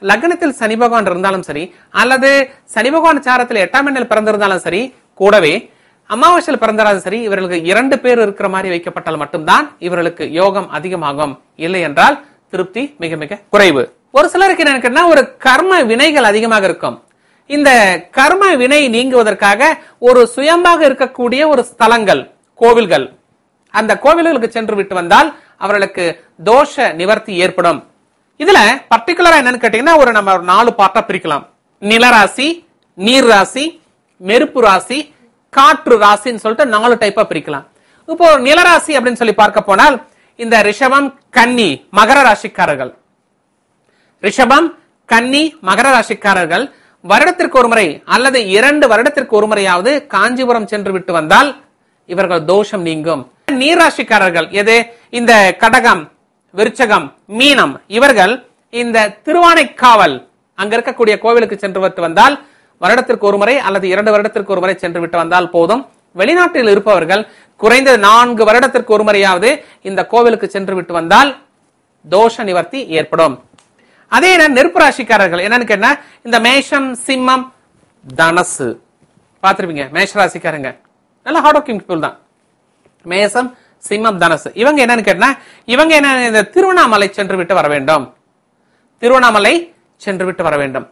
லக்னத்தில் சனி பகவான் இருந்தாலும் சரி, அல்லது சனி பகவான் சாரத்தில் 8ஆம் எண்ணில் பிறந்திருந்தாலும் சரி, கூடவே அமாவாசையில் பிறந்தாலும் சரி, இவர்களுக்கு 2 பேர் இருக்கிற மாதிரி வைக்கப்பட்டால் மட்டும்தான் இவர்களுக்கு யோகம் அதிகமாகும். இல்லை என்றால் திருப்தி மிக மிக குறைவு. ஒரு சிலருக்கு என்ன ஒரு கர்ம வினைகள் அதிகமாக இருக்கும். இந்த கர்ம வினை நீங்குவதற்காக ஒரு சுயமாக இருக்கக்கூடிய ஒரு ஸ்தலங்கள், கோவில்கள், அந்த கோவில்களுக்கு சென்று விட்டு வந்தால் அவர்களுக்கு தோஷ நிவர்த்தி ஏற்படும். இதுல பர்டிகுலரா என்னன்னு கேட்டீங்கன்னா நம்ம 4 பார்ட்டா பிரிக்கலாம். நிலராசி, நீர் ராசி, நெருப்பு ராசி, காற்று ராசின்னு சொல்லிட்டு 4 டைப்பா பிரிக்கலாம். இப்போ நிலராசி அப்படின்னு சொல்லி பார்க்க போனால் இந்த ரிஷபம், கன்னி, மகர ராசிக்காரர்கள், ரிஷபம், கன்னி, மகர ராசிக்காரர்கள் வருடத்திற்கு ஒரு முறை அல்லது 2 வருடத்திற்கு ஒரு முறையாவது காஞ்சிபுரம் சென்று விட்டு வந்தால் இவர்கள் தோஷம் நீங்கும். நீராசிக்காரர்கள் எது? இந்த கடகம், விருச்சகம், மீனம், இவர்கள் இந்த திருவானைக்காவல் அங்க இருக்கக்கூடிய கோவிலுக்கு சென்று விட்டு வந்தால் வருடத்திற்கு ஒரு முறை அல்லது 2 வருடத்திற்கு ஒரு முறை சென்று விட்டு வந்தால் போதும். வெளிநாட்டில் இருப்பவர்கள் குறைந்த 4 வருடத்திற்கு ஒரு முறையாவது இந்த கோவிலுக்கு சென்று விட்டு வந்தால் தோஷ நிவர்த்தி ஏற்படும். அதே நெருப்பு ராசிக்காரர்கள் என்னன்னு கேட்டா இந்த மேஷம், சிம்மம், தனசு பாத்திருப்பீங்க. மேஷ ராசிக்காரங்க நல்ல ஹார்ட் ஒர்க்கிங் பீப்புள் தான். மேஷம், சிம்மம், தனசு இவங்க என்னன்னு கேட்டா இவங்க என்ன இந்த திருவண்ணாமலை சென்று விட்டு வர வேண்டும். திருவண்ணாமலை சென்று விட்டு வர வேண்டும்.